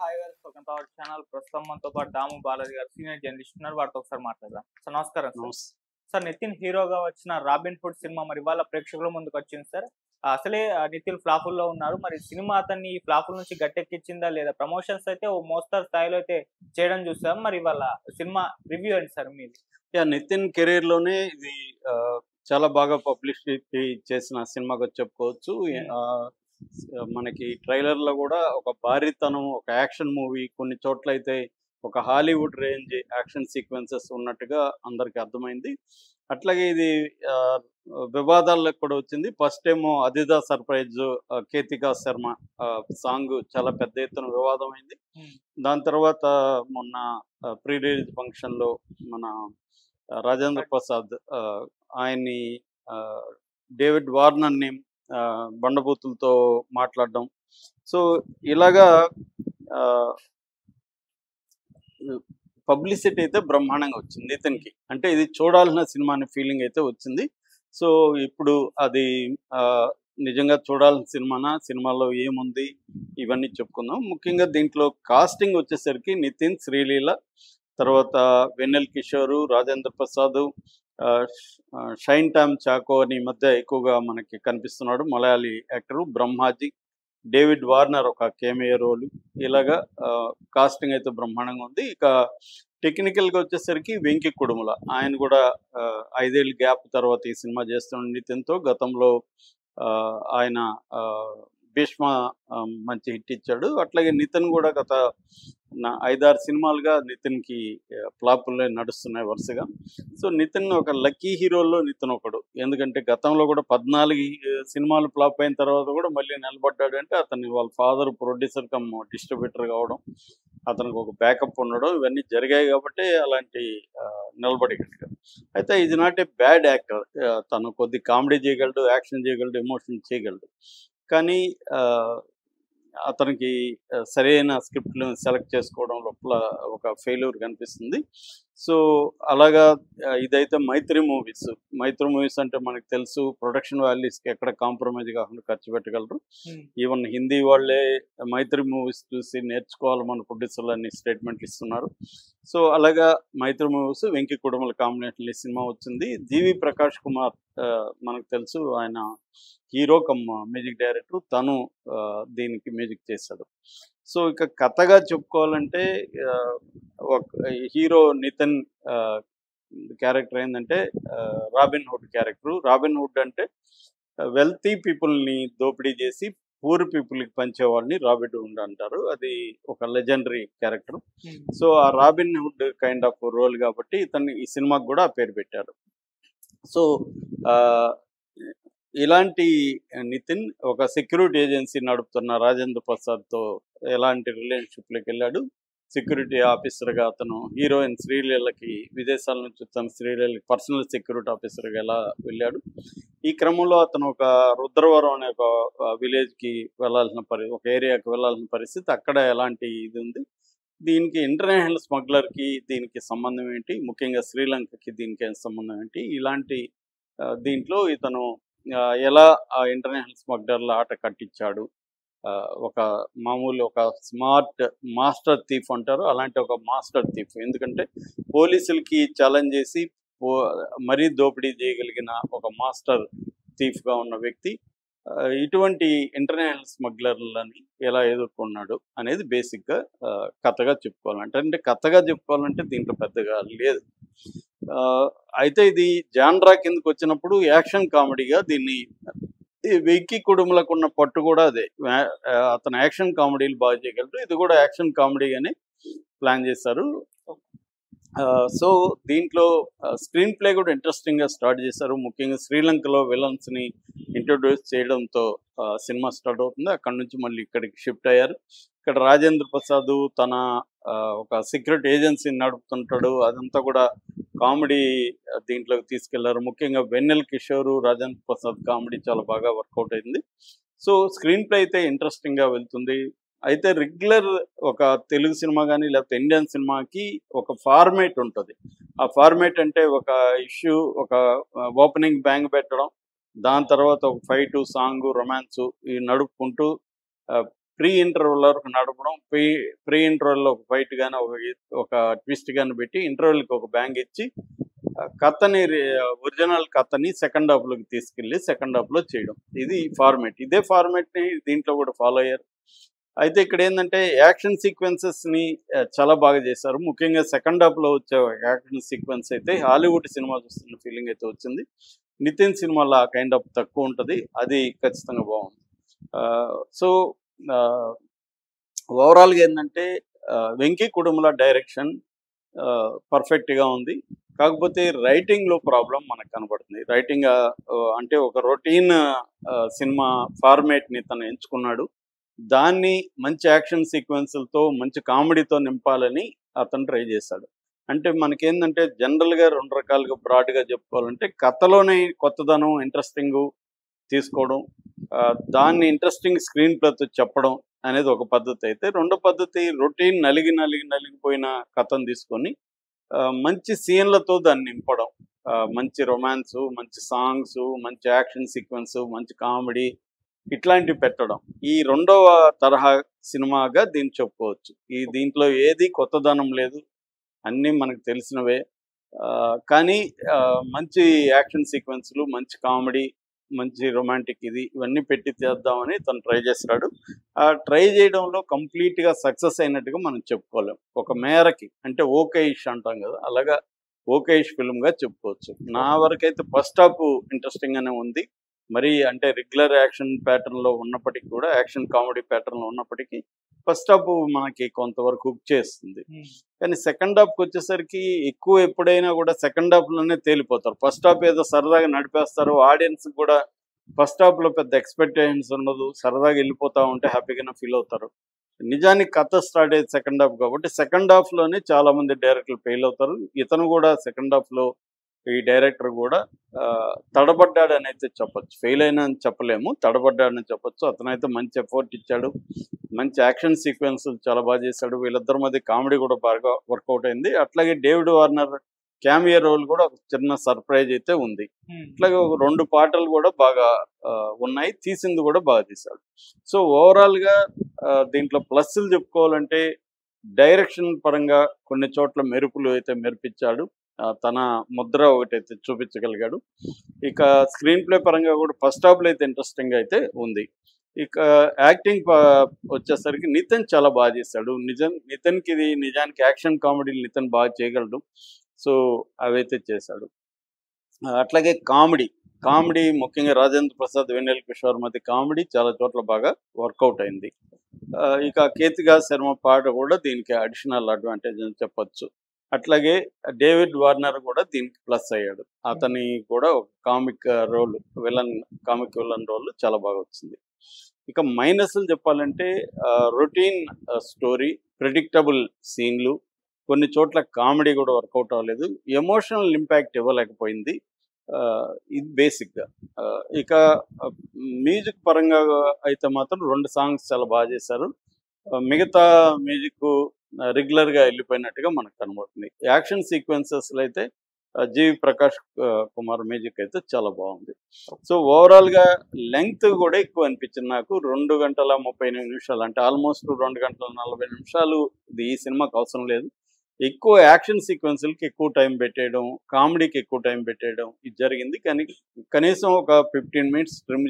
Hi గారు. Welcome to our channel. ప్రస్తుతం మనతో పాటు దాము బాలాజీ గారు సీనియర్ జర్నలిస్ట్ ఉన్నారు. వారితో ఒకసారి మాట్లాడదాం. సార్ నమస్కారం సార్. నమస్ సార్ నితిన్ హీరోగా వచ్చిన 'రాబిన్ హుడ్' సినిమా మరి ఇవాళ ప్రేక్షకుల ముందుకు వచ్చింది సార్. అసలే నితిన్ ఫ్లాపుల్లో ఉన్నారు. మరి సినిమా అతన్ని ఈ ఫ్లాపుల నుంచి గట్టెక్కించిందా లేదా? ప్రమోషన్స్ అయితే ఓ మోస్తరు స్థాయిలో అయితే చేయడం చూసాం. మరి ఇవాళ సినిమా రివ్యూ ఏంటి సార్ మీది? నితిన్ కెరీర్‌లోనే ఇది చాలా బాగా పబ్లిసిటీ చేసిన సినిమాగా చెప్పుకోవచ్చు. హ్మ్. మనకి ట్రైలర్‌లో గూడా ఒక భారీతనం, ఒక యాక్షన్ మూవీ, కొన్ని చోట్లయితే ఒక హాలీవుడ్ రేంజ్ యాక్షన్ సీక్వెన్సెస్ ఉన్నట్టుగా అందరికి అర్థమైంది. అట్లాగే ఇది ఆహ్, వివాదాల్లోకి కూడా వచ్చింది. ఫస్ట్ ఏమో 'అదిదా సర్ప్రైజ్' కేతికా శర్మ సాంగ్ చాలా పెద్ద ఎత్తున వివాదం అయింది. హ్మ్. దాని తర్వాత మొన్న ప్రీ రిలీజ్ ఫంక్షన్‌లో మన రాజేంద్ర బట్ ప్రసాద్ ఆయన్ని ఆహ్, డేవిడ్ వార్నర్‌ని బండబూతులతో మాట్లాడడం. సో, ఇలాగా ఆహ్, పబ్లిసిటీ అయితే బ్రహ్మాండంగా వచ్చింది నితిన్‌కి. అంటే ఇది చూడాల్సిన సినిమా అనే ఫీలింగ్ అయితే వచ్చింది. సో, ఇప్పుడు అది ఆహ్, నిజంగా చూడాల్సిన సినిమానా? సినిమాలో ఏముంది? ఇవన్నీ చెప్పుకుందాం. ముఖ్యంగా దీంట్లో కాస్టింగ్ వచ్చేసరికి నితిన్, శ్రీలీల, తర్వాత వెన్నెల కిషోరు, రాజేంద్ర ప్రసాద్, షైన్ టామ్ చాకో అని ఈ మధ్య ఎక్కువగా మనకి కనిపిస్తున్నాడు. Malayali actor. Brahmaji, David Warner ఒక కేమియో రోలు. ఇలాగా కాస్టింగ్ అయితే బ్రహ్మాండంగా ఉంది. ఇక టెక్నికల్‌గా వచ్చేసరికి వెంకి కుడుముల. ఆయన కూడా 5 ఏళ్ల గ్యాప్ తర్వాత ఈ సినిమా చేస్తున్న నితిన్‌తో గతంలో ఆయన 'భీష్మ' మంచి హిట్ ఇచ్చాడు. అట్లాగే నితిన్ కూడా గత 5, 6 సినిమాలుగా నితిన్‌కి ఫ్లాపుల్లే నడుస్తున్నాయి వరుసగా. సో, నితిన్ ఒక లక్కీ హీరోల్లో నితిన్ ఒకడు. ఎందుకంటే గతంలో కూడా 14 సినిమాలు ఫ్లాప్ అయిన తర్వాత కూడా మళ్ళీ నిలబడ్డాడంటే అతని వాళ్ళ ఫాదర్ ప్రొడ్యూసర్ కమ్ డిస్ట్రిబ్యూటర్ కావడం, అతనికి ఒక బ్యాకప్ ఉండడం ఇవన్నీ జరిగాయి కాబట్టి అలాంటి నిలబడగలిగాడు. అయితే is not a bad actor. తను కొద్ది కామెడీ చేయగలడు, యాక్షన్ చేయగలడు, ఎమోషన్ చేయగలడు. కానీ ఆహ్, అతనికి సరైన స్క్రిప్ట్‌లను సెలెక్ట్ చేసుకోవడం లోపల ఒక ఫెయిల్యూర్ కనిపిస్తుంది. సో, అలాగా ఇదైతే 'మైత్రి' మూవీస్. 'మైత్రి' మూవీస్ అంటే మనకు తెలుసు ప్రొడక్షన్ వాల్యూస్‌కి ఎక్కడ కాంప్రమైజ్ కాకుండా ఖర్చు పెట్టగలరు. హ్మ్. ఈవెన్ హిందీ వాళ్ళే 'మైత్రి' మూవీస్ చూసి నేర్చుకోవాలి మన ప్రొడ్యూసర్‌లని స్టేట్మెంట్లు ఇస్తున్నారు. సో, అలాగా 'మైత్రి' మూవీస్, వెంకి కుడుముల కాంబినేషన్‌లో ఈ సినిమా వచ్చింది. 'జీవి ప్రకాష్ కుమార్' మనకు తెలుసు ఆయన హీరో కమ్ మ్యూజిక్ డైరెక్టర్. తను దీనికి మ్యూజిక్ చేశాడు. సో, ఇక కథగా చెప్పుకోవాలంటే ఆహ్, ఒక హీరో నితిన్ ఆహ్, క్యారెక్టర్ ఏందంటే 'robin hood' character. 'Robin hood' అంటే వెల్తీ పీపుల్‌ని దోపిడీ చేసి పూర్ పీపుల్‌కి పంచేవాడిని 'రాబిన్ హుడ్' అంటారు. అది ఒక లెజెండరీ క్యారెక్టర్. హ్మ్. సో, ఆ 'Robin Hood' kind of role కాబట్టి ఇతన్ని ఈ సినిమాకి కూడా ఆ పేరు పెట్టారు. సో, ఆహ్, ఇలాంటి నితిన్ ఒక సెక్యూరిటీ ఏజెన్సీ నడుపుతున్న రాజేంద్ర ప్రసాద్‌తో ఎలాంటి రిలేషన్‌షిప్‌లోకెళ్ళాడు. సెక్యూరిటీ ఆఫీసర్‌గా అతను హీరోయిన్ శ్రీలీలకి విదేశాల నుంచి వస్తున్న శ్రీలీలకి పర్సనల్ సెక్యూరిటీ ఆఫీసర్‌గా ఎలా వెళ్ళాడు. ఈ క్రమంలో అతను ఒక రుద్రవరం అనే ఒక విలేజ్‌కి వెళ్ళాల్సిన ఒక ఏరియాకి వెళ్ళాల్సిన పరిస్థితి. అక్కడ ఎలాంటి ఇది ఉంది. దీనికి ఇంటర్నేషనల్ స్మగ్లర్‌కి దీనికి సంబంధం ఏంటి? ముఖ్యంగా శ్రీలంకకి దీనికి ఏం సంబంధం ఏంటి? ఇలాంటి దీంట్లో ఇతను ఎలా ఆ ఇంటర్నేషనల్ స్మగ్లర్ల ఆట కట్టించాడు. ఒక మామూలు ఒక స్మార్ట్ మాస్టర్ థీఫ్ అంటారు. అలాంటి ఒక మాస్టర్ థీఫ్. ఎందుకంటే పోలీసులకి ఛాలెంజ్ చేసి పో మరీ దోపిడీ చేయగలిగిన ఒక మాస్టర్ థీఫ్‌గా ఉన్న వ్యక్తి ఇటువంటి ఇంటర్నేషనల్ స్మగ్లర్లని ఎలా ఎదుర్కొన్నాడు అనేది బేసిక్‌గా కథగా చెప్పుకోవాలంటే. అంటే కథగా చెప్పుకోవాలంటే దీంట్లో పెద్దగా లేదు. అయితే ఇది జాన్రా కిందకొచ్చినప్పుడు యాక్షన్ కామెడీగా దీన్ని ఈ 'వెంకి కుడుములకున్న' పట్టు కూడా అదే. అతను యాక్షన్ కామెడీలు బాగా చేయగలడు. ఇది కూడా యాక్షన్ కామెడీగానే ప్లాన్ చేశారు. సో, దీంట్లో స్క్రీన్ ప్లే కూడా ఇంట్రెస్టింగ్‌గా స్టార్ట్ చేశారు. ముఖ్యంగా శ్రీలంకలో విలన్స్‌ని ఇంట్రొడ్యూస్ చేయడంతో సినిమా స్టార్ట్ అవుతుంది. అక్కడి నుంచి మళ్ళీ ఇక్కడికి షిఫ్ట్ అయ్యారు. ఇక్కడ రాజేంద్ర ప్రసాద్ తన ఒక సెక్యూరిటీ ఏజెన్సీని నడుపుతుంటాడు. అదంతా కూడా కామెడీ దీంట్లోకి తీసుకెళ్లారు. ముఖ్యంగా వెన్నెల కిషోరు, రాజేంద్ర ప్రసాద్ కామెడీ చాలా బాగా వర్కౌట్ అయింది. సో, స్క్రీన్ ప్లే అయితే ఇంట్రెస్టింగ్‌గా వెళ్తుంది. అయితే రెగ్యులర్ ఒక తెలుగు సినిమా గాని, లేకపోతే ఇండియన్ సినిమాకి ఒక ఫార్మాట్ ఉంటది. ఆ ఫార్మాట్ అంటే ఒక ఇష్యూ, ఒక ఓపెనింగ్ బ్యాంగ్ పెట్టడం, దాని తర్వాత ఒక ఫైటు, సాంగు, రొమాన్సు ఇవి నడుపుకుంటూ ప్రీ ఇంటర్వెల్ వరకు నడపడం, ప్రీ ఇంటర్వెల్లో ఒక ఫైట్ కానీ ఒక ట్విస్ట్ కానీ పెట్టి ఇంటర్వెల్కి ఒక బ్యాంగ్ ఇచ్చి కథని ఒరిజినల్ కథని సెకండ్ హాఫ్లోకి తీసుకెళ్ళి సెకండ్ హాఫ్లో చేయడం. ఇది ఫార్మేట్. ఇదే ఫార్మేట్ని దీంట్లో కూడా ఫాలో అయ్యారు. అయితే ఇక్కడ ఏంటంటే యాక్షన్ సీక్వెన్సెస్ని చాలా బాగా చేశారు. ముఖ్యంగా సెకండ్ హాఫ్లో వచ్చే యాక్షన్ సీక్వెన్స్ అయితే హాలీవుడ్ సినిమా చూస్తున్న ఫీలింగ్ అయితే వచ్చింది. నితిన్ సినిమాలో ఆ కైండ్ ఆఫ్ తక్కువ ఉంటుంది. అది ఖచ్చితంగా బాగుంది. సో ఓవరాల్గా ఏంటంటే వెంకీ కుటుంబల డైరెక్షన్ పర్ఫెక్ట్గా ఉంది. కాకపోతే రైటింగ్లో ప్రాబ్లం మనకు కనబడుతుంది. రైటింగ్ అంటే ఒక రొటీన్ సినిమా ఫార్మేట్ని తను ఎంచుకున్నాడు. దాన్ని మంచి యాక్షన్ సీక్వెన్స్లతో మంచి కామెడీతో నింపాలని అతను ట్రై చేశాడు. అంటే మనకేందంటే జనరల్గా 2 రకాలుగా బ్రాడ్గా చెప్పుకోవాలంటే కథలోనే కొత్తదనం ఇంట్రెస్టింగ్ తీసుకోవడం, దాన్ని ఇంట్రెస్టింగ్ స్క్రీన్ ప్లేతో చెప్పడం అనేది ఒక పద్ధతి అయితే, రెండో పద్ధతి రొటీన్ నలిగిపోయిన కథను తీసుకొని మంచి సీన్లతో దాన్ని నింపడం, మంచి రొమాన్స్, మంచి సాంగ్స్, మంచి యాక్షన్ సీక్వెన్స్, మంచి కామెడీ ఇట్లాంటివి పెట్టడం. ఈ రెండవ తరహా సినిమాగా దీన్ని చెప్పుకోవచ్చు. దీంట్లో ఏది కొత్తదనం లేదు, అన్నీ మనకు తెలిసినవే. కానీ మంచి యాక్షన్ సీక్వెన్స్లు, మంచి కామెడీ, మంచి రొమాంటిక్ ఇవన్నీ పెట్టి చేద్దామని తను ట్రై చేస్తాడు. ఆ ట్రై చేయడంలో కంప్లీట్గా సక్సెస్ అయినట్టుగా మనం చెప్పుకోలేం. ఒక మేరకి అంటే ఓకేయిష్ అంటాం కదా, అలాగా ఓకేయిష్ ఫిల్మ్గా చెప్పుకోవచ్చు. నా వరకైతే ఫస్ట్ హాఫ్ ఇంట్రెస్టింగ్గానే ఉంది. మరి అంటే రెగ్యులర్ యాక్షన్ ప్యాటర్న్లో ఉన్నప్పటికీ కూడా, యాక్షన్ కామెడీ ప్యాటర్న్లో ఉన్నప్పటికీ ఫస్ట్ హాఫ్ మనకి కొంతవరకు హుక్ చేస్తుంది. కానీ సెకండ్ హాఫ్కి వచ్చేసరికి ఎక్కువ ఎప్పుడైనా కూడా సెకండ్ హాఫ్లోనే తేలిపోతారు. ఫస్ట్ హాఫ్ ఏదో సరదాగా నడిపేస్తారు. ఆడియన్స్ కూడా ఫస్ట్ హాఫ్లో పెద్ద ఎక్స్పెక్టేషన్స్ ఉండదు, సరదాగా వెళ్ళిపోతూ ఉంటే హ్యాపీగానే ఫీల్ అవుతారు. నిజానికి కథ స్టార్ట్ అయ్యేది సెకండ్ హాఫ్ కాబట్టి సెకండ్ హాఫ్లోనే చాలామంది డైరెక్టర్లు ఫెయిల్ అవుతారు. ఇతను కూడా సెకండ్ హాఫ్లో ఈ డైరెక్టర్ కూడా తడబడ్డాడని అయితే చెప్పొచ్చు. ఫెయిల్ అయినా అని చెప్పలేము, తడబడ్డాడని చెప్పొచ్చు. అతనైతే మంచి ఎఫర్ట్ ఇచ్చాడు, మంచి యాక్షన్ సీక్వెన్స్ చాలా బాగా చేశాడు. వీళ్ళిద్దరి మధ్య కామెడీ కూడా బాగా వర్కౌట్ అయింది. అట్లాగే డేవిడ్ వార్నర్ క్యామియో రోల్ కూడా ఒక చిన్న సర్ప్రైజ్ అయితే ఉంది. అట్లాగే ఒక 2 పాటలు కూడా బాగా ఉన్నాయి, తీసింది కూడా బాగా తీశాడు. సో ఓవరాల్గా దీంట్లో ప్లస్లు చెప్పుకోవాలంటే డైరెక్షన్ పరంగా కొన్ని చోట్ల మెరుపులు అయితే మెరిపించాడు. తన ముద్ర ఒకటైతే చూపించగలిగాడు. ఇక స్క్రీన్ ప్లే పరంగా కూడా ఫస్ట్ హాఫ్లో అయితే ఇంట్రెస్టింగ్ అయితే ఉంది. ఇక యాక్టింగ్ వచ్చేసరికి నితిన్ చాలా బాగా చేశాడు. నితిన్కి నిజానికి యాక్షన్ కామెడీ నితిన్ బాగా చేయగలడు. సో అవైతే చేశాడు. అట్లాగే కామెడీ ముఖ్యంగా రాజేంద్ర ప్రసాద్, వెన్నెల కిషోర్ మధ్య కామెడీ చాలా చోట్ల బాగా వర్కౌట్ అయింది. ఇక కేతికా శర్మ పాట కూడా దీనికి అడిషనల్ అడ్వాంటేజ్ అని చెప్పొచ్చు. అట్లాగే డేవిడ్ వార్నర్ కూడా దీనికి ప్లస్ అయ్యాడు. అతని కూడా ఒక కామిక్ విలన్ రోల్ చాలా బాగా వచ్చింది. ఇక మైనస్లు చెప్పాలంటే రొటీన్ స్టోరీ, ప్రెడిక్టబుల్ సీన్లు, కొన్ని చోట్ల కామెడీ కూడా వర్కౌట్ అవ్వలేదు, ఎమోషనల్ ఇంపాక్ట్ ఇవ్వలేకపోయింది. ఇది బేసిక్గా. ఇక మ్యూజిక్ పరంగా అయితే మాత్రం 2 సాంగ్స్ చాలా బాగా చేశారు. మిగతా మ్యూజిక్ రెగ్యులర్గా వెళ్ళిపోయినట్టుగా మనకు కనబడుతుంది. యాక్షన్ సీక్వెన్సెస్లో అయితే జీవి ప్రకాష్ కుమార్ మ్యూజిక్ అయితే చాలా బాగుంది. సో ఓవరాల్గా లెంగ్త్ కూడా ఎక్కువ అనిపించింది నాకు. 2 గంటల 38 నిమిషాలు, అంటే ఆల్మోస్ట్ 2 గంటల 40 నిమిషాలు ఈ సినిమాకి అవసరం లేదు. ఎక్కువ యాక్షన్ సీక్వెన్స్లకి ఎక్కువ టైం పెట్టేయడం, కామెడీకి ఎక్కువ టైం పెట్టేయడం ఇది జరిగింది. కానీ కనీసం ఒక 15 మినిట్స్ ట్రిమ్